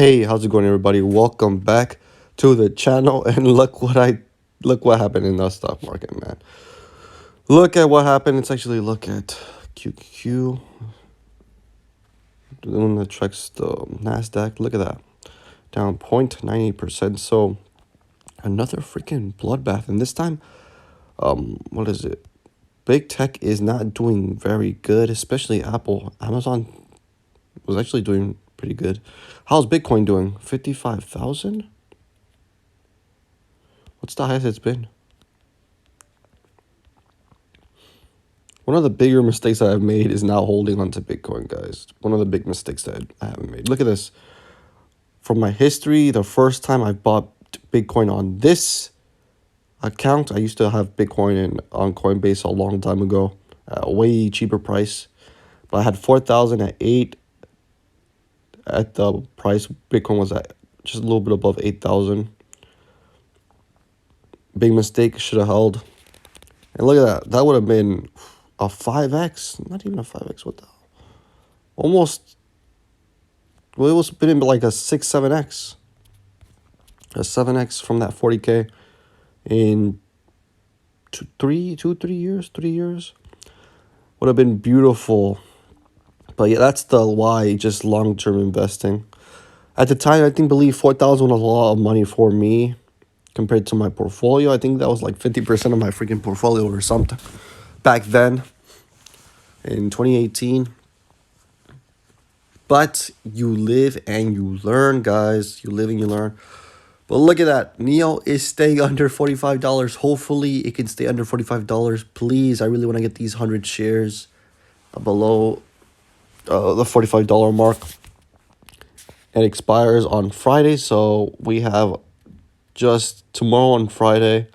Hey, how's it going, everybody? Welcome back to the channel. And look what happened in the stock market, man. Look at what happened. It's actually look at QQQ. The one that tracks the Nasdaq. Look at that, down 0.98%. So another freaking bloodbath. And this time, what is it? Big tech is not doing very good, especially Apple. Amazon was actually doing pretty good. How's Bitcoin doing? 55,000? What's the highest it's been? One of the bigger mistakes that I've made is not holding on to Bitcoin, guys. One of the big mistakes that I haven't made. Look at this. From my history, the first time I bought Bitcoin on this account, I used to have Bitcoin on Coinbase a long time ago, at a way cheaper price. But I had 4,000 at 8. At the price, Bitcoin was at just a little bit above 8,000. Big mistake, should have held. And look at that. That would have been a 5x. Not even a 5x. What the hell? Almost. Well, it was been like a 6, 7x. A 7x from that 40K in 3 years. 3 years. Would have been beautiful. But yeah, that's the why, just long-term investing. At the time, I believe 4,000 was a lot of money for me compared to my portfolio. I think that was like 50% of my freaking portfolio or something back then in 2018. But you live and you learn, guys. You live and you learn. But look at that. Nio is staying under $45. Hopefully, it can stay under $45. Please, I really want to get these 100 shares below the $45 mark. It expires on Friday, so we have just tomorrow on Friday.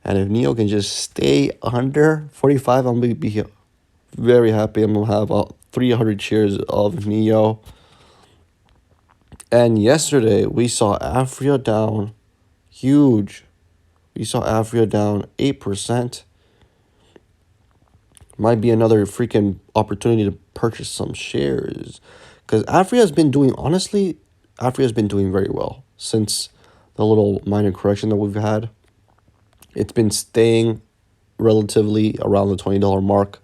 And if Nio can just stay under 45, I'm going to be very happy. I'm going to have 300 shares of Nio. And yesterday, we saw Afria down huge. We saw Afria down 8%. Might be another freaking opportunity to purchase some shares. Because Afria has been doing, honestly, Afria has been doing very well since the little minor correction that we've had. It's been staying relatively around the $20 mark.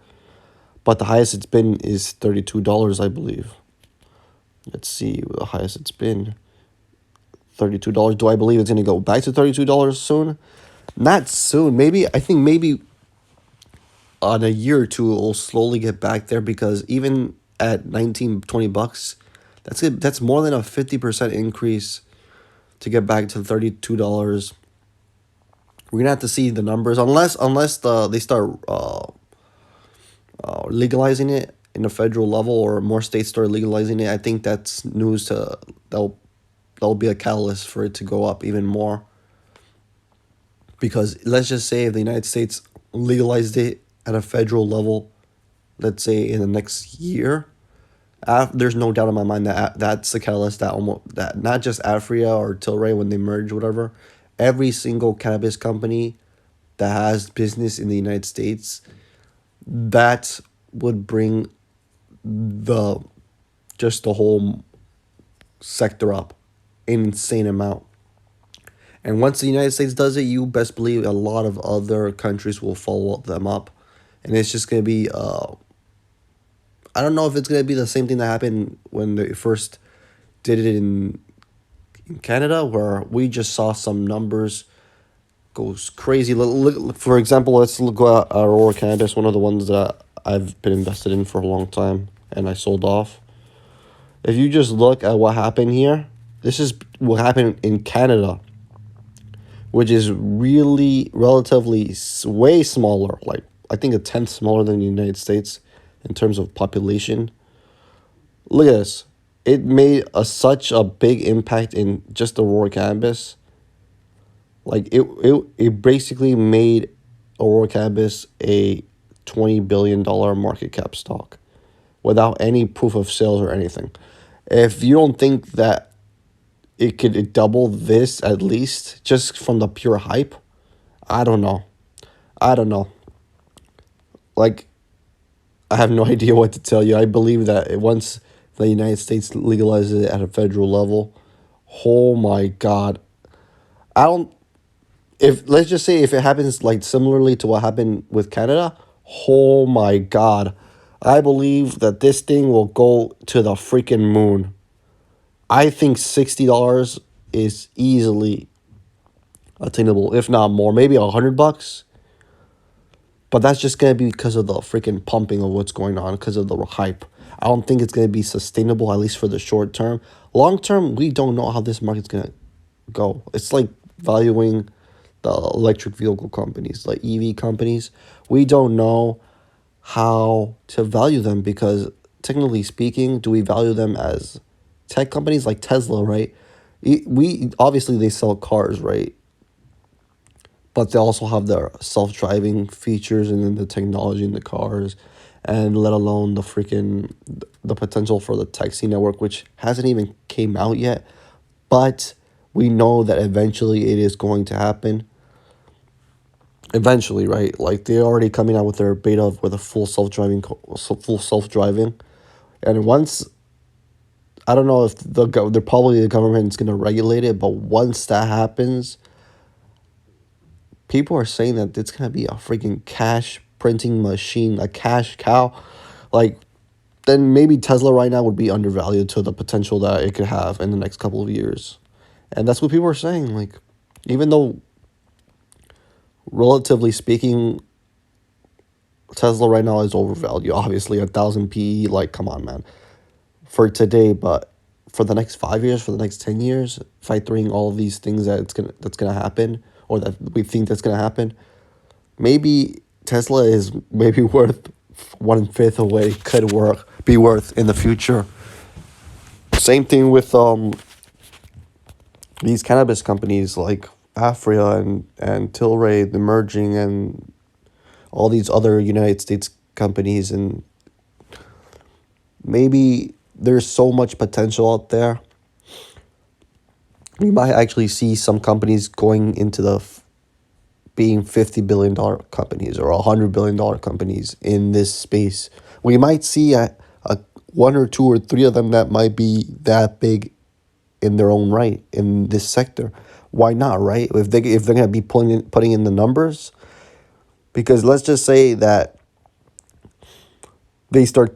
But the highest it's been is $32, I believe. Let's see the highest it's been. $32. Do I believe it's going to go back to $32 soon? Not soon. I think maybe on a year or two, it'll slowly get back there, because even at 19, 20 bucks, that's more than a 50% increase to get back to $32. We're going to have to see the numbers unless they start legalizing it in a federal level, or more states start legalizing it. I think that's news that'll be a catalyst for it to go up even more. Because let's just say if the United States legalized it at a federal level, let's say in the next year, there's no doubt in my mind that that's the catalyst that not just Afria or Tilray when they merge, whatever, every single cannabis company that has business in the United States, that would bring the whole sector up an insane amount. And once the United States does it, you best believe a lot of other countries will follow them up. And it's just going to be, I don't know if it's going to be the same thing that happened when they first did it in Canada, where we just saw some numbers goes crazy. For example, let's go at Aurora Cannabis, one of the ones that I've been invested in for a long time, and I sold off. If you just look at what happened here, this is what happened in Canada, which is really relatively way smaller, like I think a tenth smaller than the United States in terms of population. Look at this. It made such a big impact in just Aurora Cannabis. Like it basically made Aurora Cannabis a $20 billion market cap stock without any proof of sales or anything. If you don't think that it could double this at least just from the pure hype, I don't know. Like, I have no idea what to tell you. I believe that once the United States legalizes it at a federal level, oh my God. I don't, if, let's just say if it happens like similarly to what happened with Canada, oh my God. I believe that this thing will go to the freaking moon. I think $60 is easily attainable, if not more, maybe $100. But that's just gonna be because of the freaking pumping of what's going on, because of the hype. I don't think it's gonna be sustainable, at least for the short term. Long term, we don't know how this market's gonna go. It's like valuing the electric vehicle companies, like EV companies. We don't know how to value them because, technically speaking, do we value them as tech companies like Tesla, right? We obviously they sell cars, right? But they also have their self-driving features and then the technology in the cars, and let alone the potential for the taxi network, which hasn't even came out yet, but we know that eventually it is going to happen. Eventually, right? Like they're already coming out with their beta with a full self-driving, and once, I don't know if they're probably the government's gonna regulate it, but once that happens, people are saying that it's gonna be a freaking cash printing machine, a cash cow. Like, then maybe Tesla right now would be undervalued to the potential that it could have in the next couple of years. And that's what people are saying. Like, even though, relatively speaking, Tesla right now is overvalued. Obviously, 1,000 PE. Like, come on, man. For today, but for the next 5 years, for the next 10 years, factoring all of these things that's gonna happen, or that we think that's gonna happen, maybe Tesla is maybe worth 1/5 of what it could be worth in the future. Same thing with these cannabis companies like Afria and Tilray, the merging, and all these other United States companies, and maybe there's so much potential out there. We might actually see some companies going into being $50 billion companies or $100 billion companies in this space. We might see a one or two or three of them that might be that big in their own right in this sector. Why not, right? If they're gonna be putting in the numbers, because let's just say that they start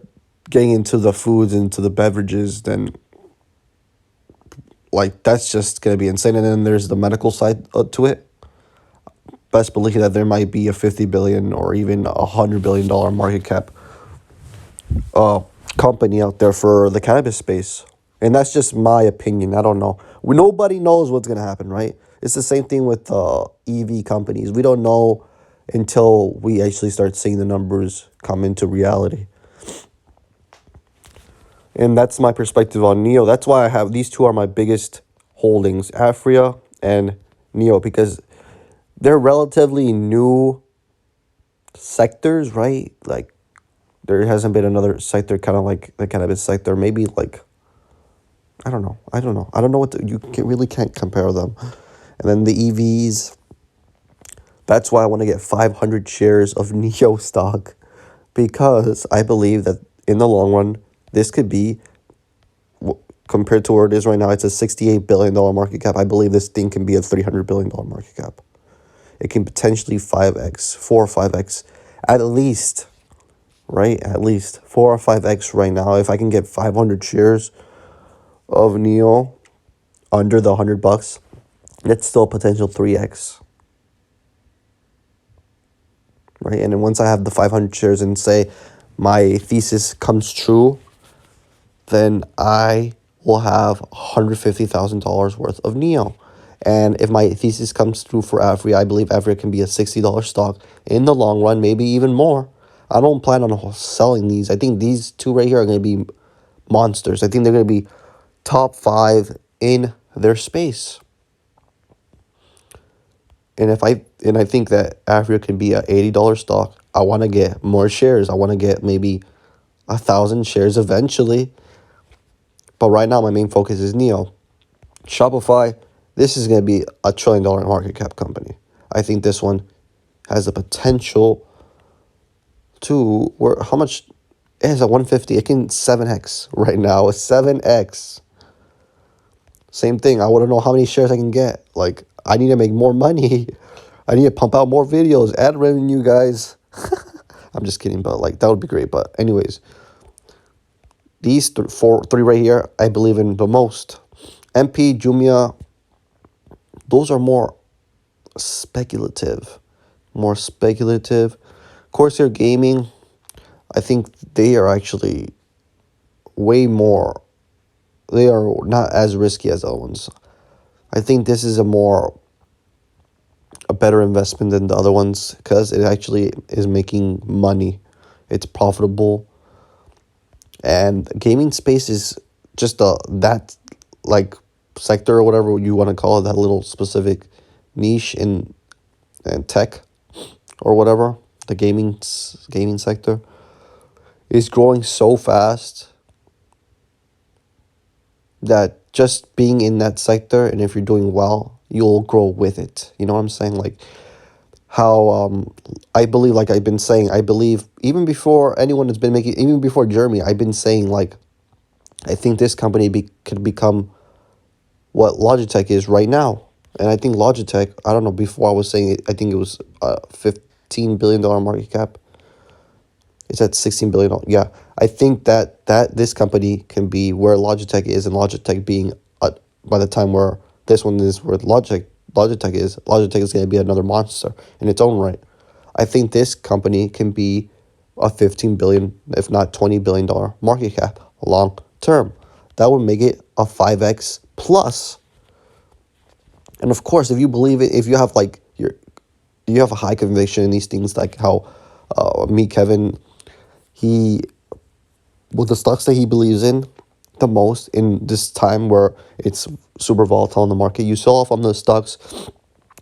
getting into the foods, into the beverages, then like that's just gonna be insane. And then there's the medical side to it. Best believe that there might be a 50 billion or even $100 billion market cap uh, company out there for the cannabis space. And that's just my opinion. I don't know. Nobody knows what's going to happen, right? It's the same thing with EV companies. We don't know until we actually start seeing the numbers come into reality. And that's my perspective on Nio. That's why I have these two are my biggest holdings, Afria and Nio, because they're relatively new sectors, right? Like, there hasn't been another sector kind of like the cannabis sector. Maybe like, I don't know. I don't know. I don't know really can't compare them. And then the EVs, that's why I want to get 500 shares of Nio stock, because I believe that in the long run, this could be, compared to where it is right now, it's a $68 billion market cap. I believe this thing can be a $300 billion market cap. It can potentially 5x, 4 or 5x, at least, right? At least 4 or 5x right now. If I can get 500 shares of Nio under the $100, that's still a potential 3x, right? And then once I have the 500 shares and say my thesis comes true, then I will have $150,000 worth of Nio. And if my thesis comes through for Afria, I believe Afria can be a $60 stock in the long run, maybe even more. I don't plan on selling these. I think these two right here are going to be monsters. I think they're going to be top 5 in their space. And I think that Afria can be a $80 stock. I want to get more shares. I want to get maybe 1,000 shares eventually. But right now, my main focus is Nio. Shopify, this is going to be a $1 trillion market cap company. I think this one has the potential to, how much It has a 150. It can 7x right now. It's 7x. Same thing. I want to know how many shares I can get. Like, I need to make more money. I need to pump out more videos, ad revenue, guys. I'm just kidding, but like that would be great. But anyways, these three right here, I believe in the most. MP, Jumia, those are more speculative. More speculative. Corsair Gaming, I think they are actually way more. They are not as risky as the other ones. I think this is a better investment than the other ones because it actually is making money. It's profitable, and gaming space is just that like sector or whatever you want to call it, that little specific niche in tech or whatever. The gaming sector is growing so fast that just being in that sector, and if you're doing well, you'll grow with it. You know what I'm saying? Like how I believe, like I've been saying, I believe even before anyone has been making, even before Jeremy, I've been saying like I think this company could become what Logitech is right now. And I think Logitech, I don't know, before I was saying it, I think it was $15 billion market cap. It's at $16 billion. Yeah, I think that this company can be where Logitech is, and Logitech being by the time where this one is where Logitech is going to be another monster in its own right. I think this company can be a 15 billion, if not $20 billion market cap long term. That would make it a 5x plus. And of course, if you believe it, if you have like you have a high conviction in these things, like how me, Kevin, he, with the stocks that he believes in the most in this time where it's super volatile in the market, you sell off on the stocks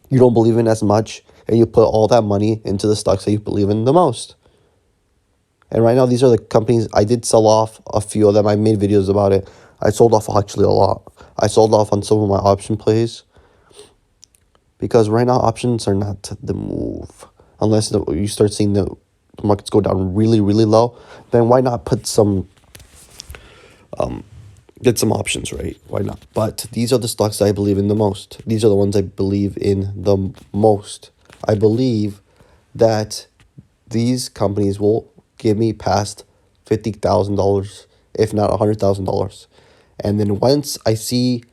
you don't believe in as much, and you put all that money into the stocks that you believe in the most. And right now, these are the companies. I did sell off a few of them. I made videos about it. I sold off actually a lot. I sold off on some of my option plays because right now options are not the move. Unless you start seeing the markets go down really, really low, then why not put some, get some options, right? Why not? But these are the stocks I believe in the most. These are the ones I believe in the most. I believe that these companies will give me past $50,000, if not $100,000. And then once I see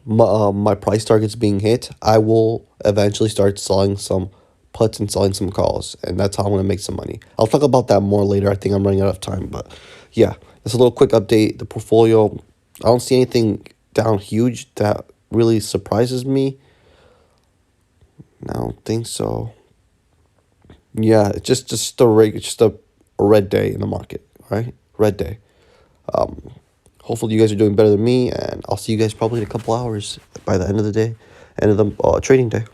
my price targets being hit, I will eventually start selling some puts and selling some calls. And that's how I'm going to make some money. I'll talk about that more later. I think I'm running out of time. But yeah, it's a little quick update. The portfolio, I don't see anything down huge that really surprises me. I don't think so. Yeah, it's just a red day in the market, right? Red day. Hopefully you guys are doing better than me, and I'll see you guys probably in a couple hours by the end of the day, end of the trading day.